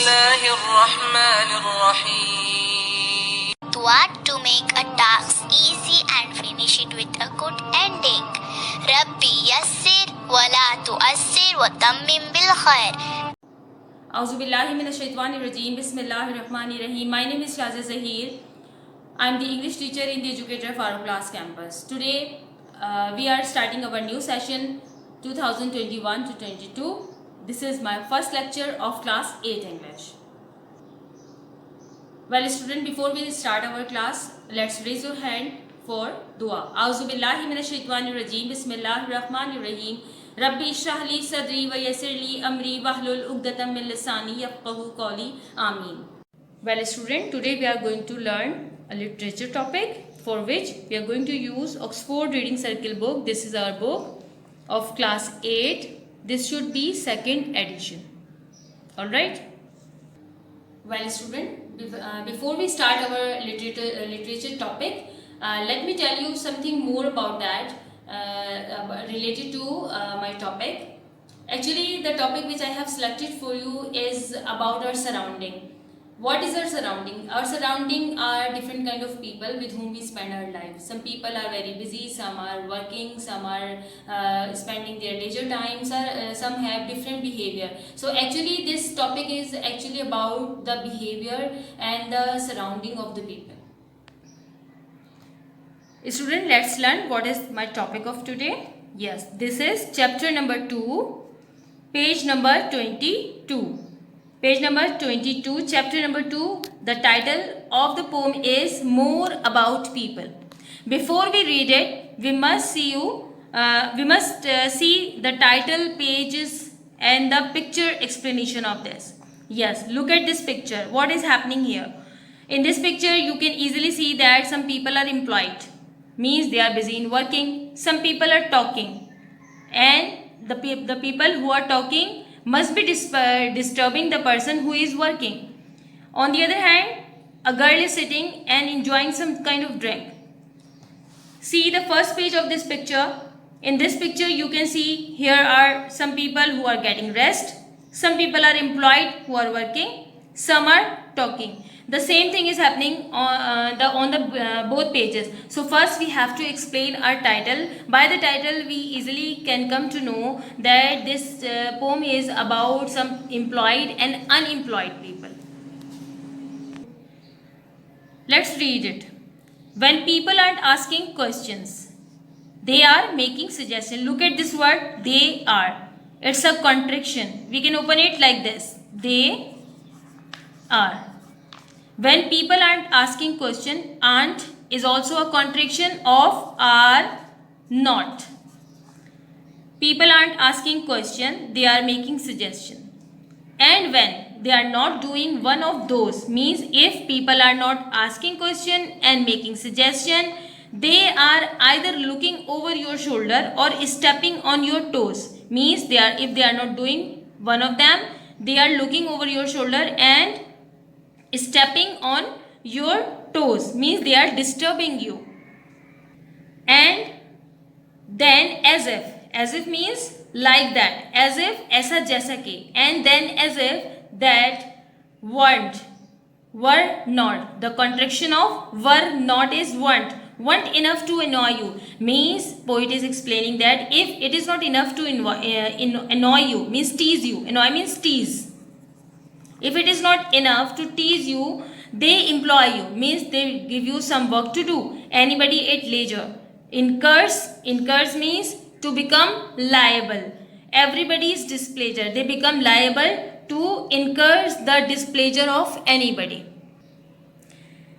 الله الرحمن الرحيم. Dua to make a task easy and finish it with a good ending. Rabbi yassir wa la tuassir wa tammim bil khair. Auzubillahiminash-shaytanir-rajim. Bismillahir-rahmanir-rahim. My name is Shazia Zahir. I am the English teacher in the Educator Farooq Class campus. Today we are starting our new session 2021 to 22. This is my first lecture of class 8 English. Well student, before we start our class, let's raise your hand for dua. Auzubillahiminash-shaytanir-rajim. Bismillahir-rahmanir-rahim. Rabbi ishrah li sadri wa yassir li amri wahlul uqdatam min lisani yafqahu qawli. Ameen. Well student, today we are going to learn a literature topic for which we are going to use Oxford Reading Circle book. This is our book of class 8. This should be second edition. Alright. Well student, before we start our literature topic, let me tell you something more about that related to my topic. Actually, the topic which I have selected for you is about our surrounding. What is our surrounding? Our surrounding are different kind of people with whom we spend our life. Some people are very busy, some are working, some are spending their leisure time, some have different behavior. So actually this topic is actually about the behavior and the surrounding of the people. Student, let's learn what is my topic of today. Yes, this is chapter number 2, page number 22. Page number 22, chapter number 2. The title of the poem is More About People. Before we read it, we must see the title, pages and the picture explanation of this. Yes, look at this picture. What is happening here? In this picture, you can easily see that some people are employed. Means they are busy in working. Some people are talking. And the people who are talking must be disturbing the person who is working. On the other hand, a girl is sitting and enjoying some kind of drink. See the first page of this picture. In this picture you can see here are some people who are getting rest. Some people are employed who are working. Some are talking. The same thing is happening on the both pages. So first we have to explain our title. By the title we easily can come to know that this poem is about some employed and unemployed people. Let's read it. When people aren't asking questions, they are making suggestions. Look at this word, they are. It's a contraction. We can open it like this. They are. When people aren't asking question, aren't is also a contraction of are not. People aren't asking question, they are making suggestion. And when they are not doing one of those, means if people are not asking question and making suggestion, they are either looking over your shoulder or stepping on your toes. Means if they are not doing one of them, they are looking over your shoulder and stepping on your toes, means they are disturbing you. And then as if means like that, as if aisa jaisa ki, and then as if that weren't, were not. The contraction of were not is weren't enough to annoy you. Means poet is explaining that if it is not enough to annoy you, means tease you. Annoy means tease. If it is not enough to tease you, they employ you, means they give you some work to do. Anybody at leisure. Incurs means to become liable. Everybody's displeasure, they become liable to incur the displeasure of anybody.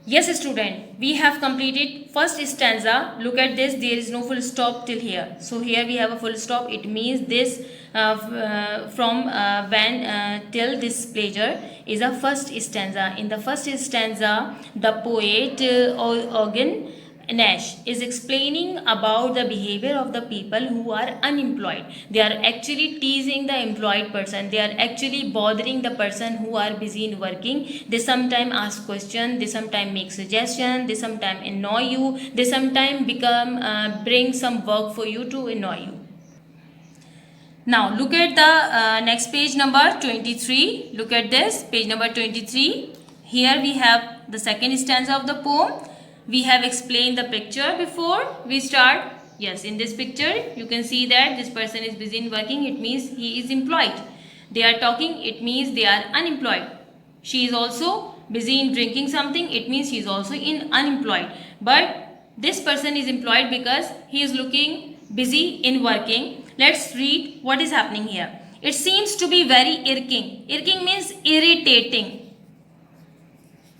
Yes student, we have completed first stanza. Look at this, there is no full stop till here. So here we have a full stop. It means this from when till displeasure is a first stanza. In the first stanza, the poet Eugen Nash is explaining about the behavior of the people who are unemployed. They are actually teasing the employed person. They are actually bothering the person who are busy in working. They sometimes ask questions, they sometimes make suggestions, they sometimes annoy you, they sometimes bring some work for you to annoy you. Now look at the next page number 23. Look at this page number 23. Here we have the second stanza of the poem. We have explained the picture before we start. Yes, in this picture you can see that this person is busy in working. It means he is employed. They are talking. It means they are unemployed. She is also busy in drinking something. It means he is also unemployed. But this person is employed because he is looking busy in working. Let's read what is happening here. It seems to be very irking. Irking means irritating.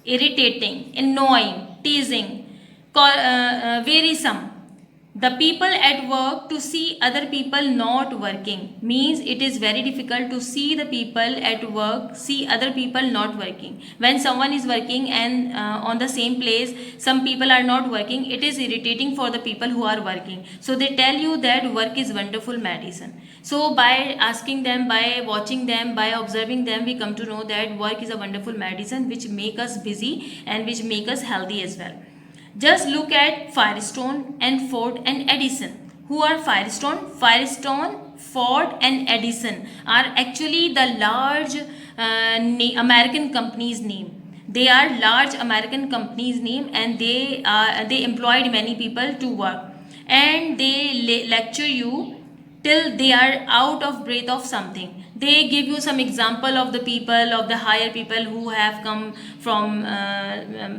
Irritating, annoying, teasing, wearisome. The people at work to see other people not working means it is very difficult to see the people at work, see other people not working. When someone is working and on the same place some people are not working, it is irritating for the people who are working. So they tell you that work is wonderful medicine. So by asking them, by watching them, by observing them, we come to know that work is a wonderful medicine which make us busy and which make us healthy as well. Just look at Firestone and Ford and Edison. Who are Firestone? Firestone, Ford and Edison are actually the large American companies' name. They are large American companies' name, and they employed many people to work, and they lecture you till they are out of breath of something. They give you some example of the people, of the higher people who have come from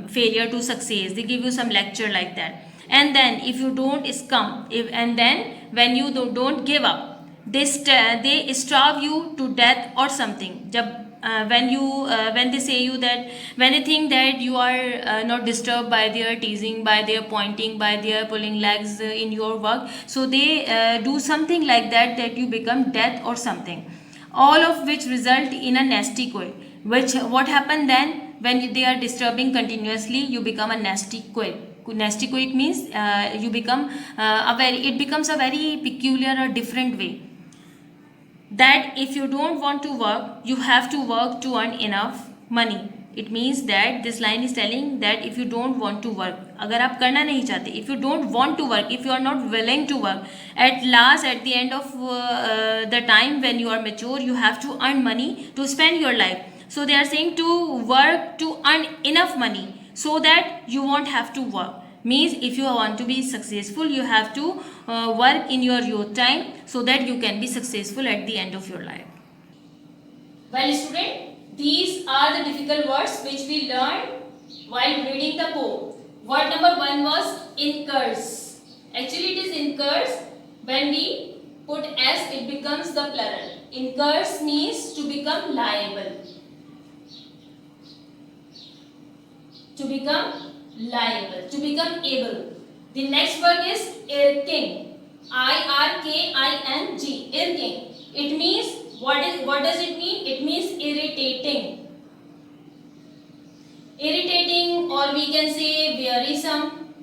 failure to success. They give you some lecture like that. And then if you don't succumb, and then when you don't give up, they starve you to death or something. When they say you that, when they think that you are not disturbed by their teasing, by their pointing, by their pulling legs in your work, so they do something like that you become death or something, all of which result in a nasty quake. What happened then? When they are disturbing continuously, you become a nasty quake. Nasty quake means you become it becomes a very peculiar or different way, that if you don't want to work, you have to work to earn enough money. It means that this line is telling that if you don't want to work, अगर आप करना नहीं चाहते, if you don't want to work, if you are not willing to work, at last, at the end of the time when you are mature, you have to earn money to spend your life. So they are saying to work to earn enough money so that you won't have to work. Means if you want to be successful, you have to work in your youth time so that you can be successful at the end of your life. Well, student, these are the difficult words which we learned while reading the poem. Word number 1 was incurs. Actually, it is incurs. When we put s, it becomes the plural. Incurs means to become liable. To become liable, to become able. The next word is irking. I-R-K-I-N-G. Irking. It means, what does it mean? It means irritating. Irritating, or we can say wearisome,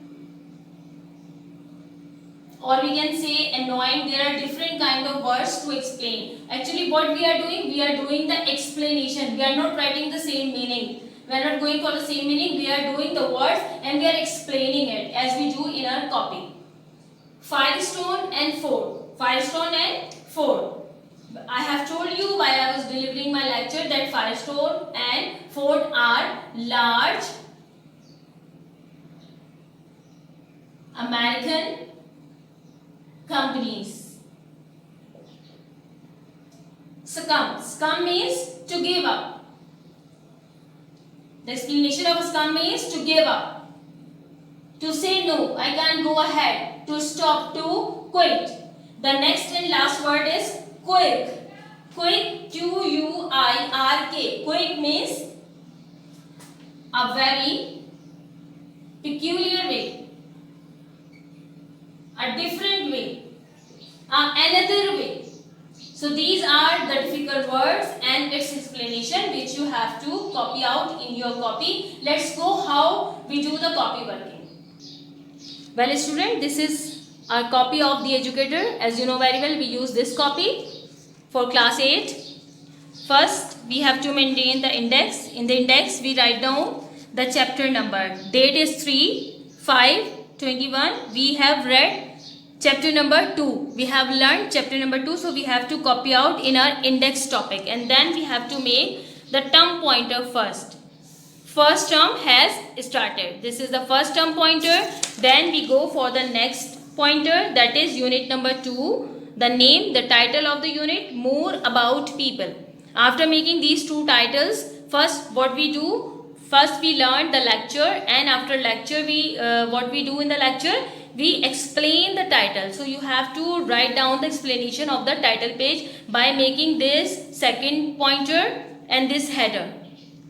or we can say annoying. There are different kind of words to explain. Actually, what we are doing the explanation. We are not writing the same meaning. We are not going for the same meaning. We are doing the words and we are explaining it as we do in our copy. Firestone and Ford. Firestone and Ford. I have told you while I was delivering my lecture that Firestone and Ford are large American companies. Succumb. Succumb means to give up. The explanation of succumb means to give up, to say no, I can't go ahead, to stop, to quit. The next and last word is quirk. Quirk, Q-U-I-R-K. Quirk means a very peculiar way, a different way, another way. So these are the difficult words and its explanation which you have to copy out in your copy. Let's go how we do the copy working. Well, student, this is our copy of The Educator. As you know very well, we use this copy for class 8. First, we have to maintain the index. In the index, we write down the chapter number. Date is 3/5/21. We have read chapter number 2. We have learned chapter number 2, so we have to copy out in our index topic, and then we have to make the term pointer first. First term has started. This is the first term pointer. Then we go for the next pointer, that is unit number 2. The name, the title of the unit, more about people. After making these two titles, first what we do, first we learn the lecture, and after lecture we what we do in the lecture, we explain the title. So you have to write down the explanation of the title page by making this second pointer and this header.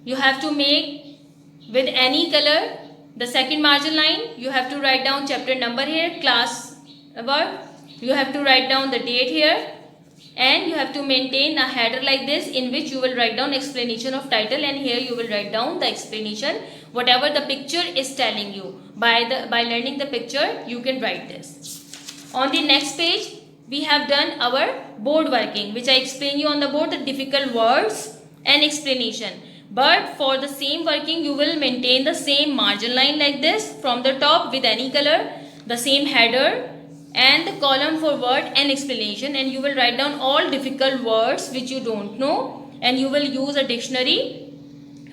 You have to make with any color the second margin line. You have to write down chapter number here, class about. You have to write down the date here, and you have to maintain a header like this in which you will write down explanation of title, and here you will write down the explanation whatever the picture is telling you. By learning the picture you can write this. On the next page we have done our board working, which I explain you on the board the difficult words and explanation. But for the same working you will maintain the same margin line like this from the top with any color, the same header and the column for word and explanation, and you will write down all difficult words which you don't know, and you will use a dictionary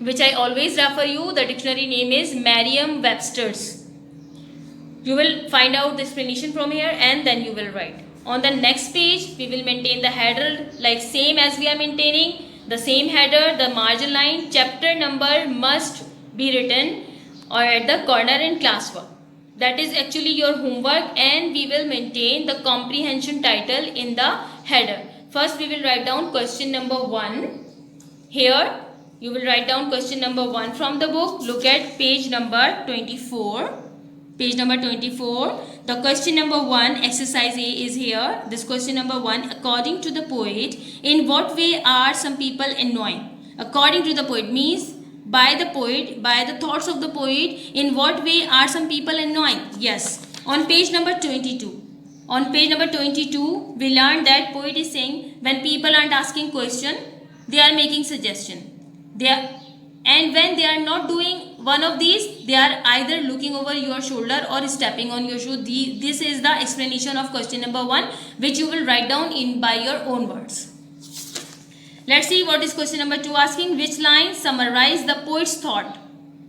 which I always refer you. The dictionary name is Merriam-Webster's. You will find out the explanation from here and then you will write. On the next page we will maintain the header like same as we are maintaining, the same header, the margin line, chapter number must be written or at the corner in classwork. That is actually your homework, and we will maintain the comprehension title in the header. First we will write down question number 1. Here you will write down question number 1 from the book. Look at page number 24. Page number 24. The question number 1, exercise A is here. This question number 1, according to the poet, in what way are some people annoying? According to the poet means by the poet, by the thoughts of the poet, in what way are some people annoying? Yes. On page number 22. On page number 22, we learned that poet is saying when people aren't asking question, they are making suggestion. And when they are not doing one of these, they are either looking over your shoulder or stepping on your shoe. This is the explanation of question number 1, which you will write down in by your own words. Let's see what is question number 2 asking. Which line summarize the poet's thought?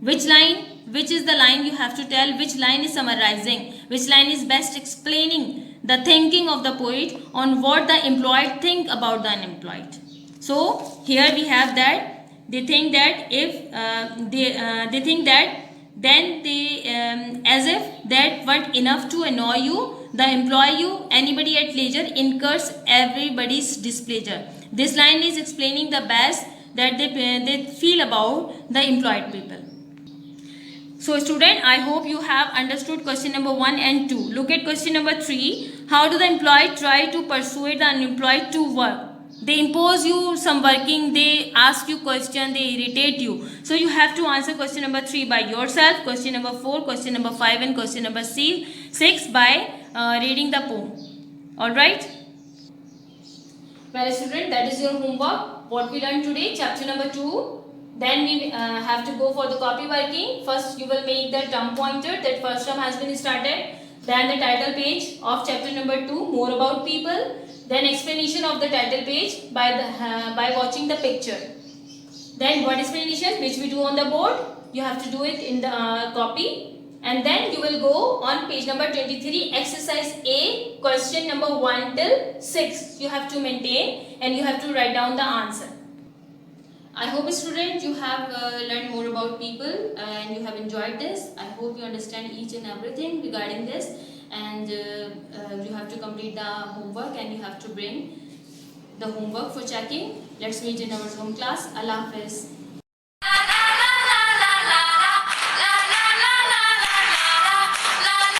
Which line? Which is the line you have to tell? Which line is summarizing? Which line is best explaining the thinking of the poet on what the employed think about the unemployed? So here we have that they think that if they think that then they as if that what enough to annoy you, the employ you, anybody at leisure incurs everybody's displeasure. This line is explaining the best that they feel about the employed people. So student, I hope you have understood question number 1 and 2. Look at question number 3. How do the employed try to persuade the unemployed to work? They impose you some working, they ask you question, they irritate you. So you have to answer question number 3 by yourself, question number 4, question number 5 and question number 6 by reading the poem. Alright? Well student, that is your homework. What we learned today, chapter number 2. Then we have to go for the copy working. First you will make the term pointer, that first term has been started. Then the title page of chapter number 2, more about people. Then explanation of the title page by watching the picture. Then what explanation which we do on the board, you have to do it in the copy. And then you will go on page number 23, exercise A, question number 1 till 6. You have to maintain and you have to write down the answer. I hope students you have learned more about people and you have enjoyed this. I hope you understand each and everything regarding this, and you have to complete the homework and you have to bring the homework for checking. Let's meet in our Zoom class. Allah Hafiz.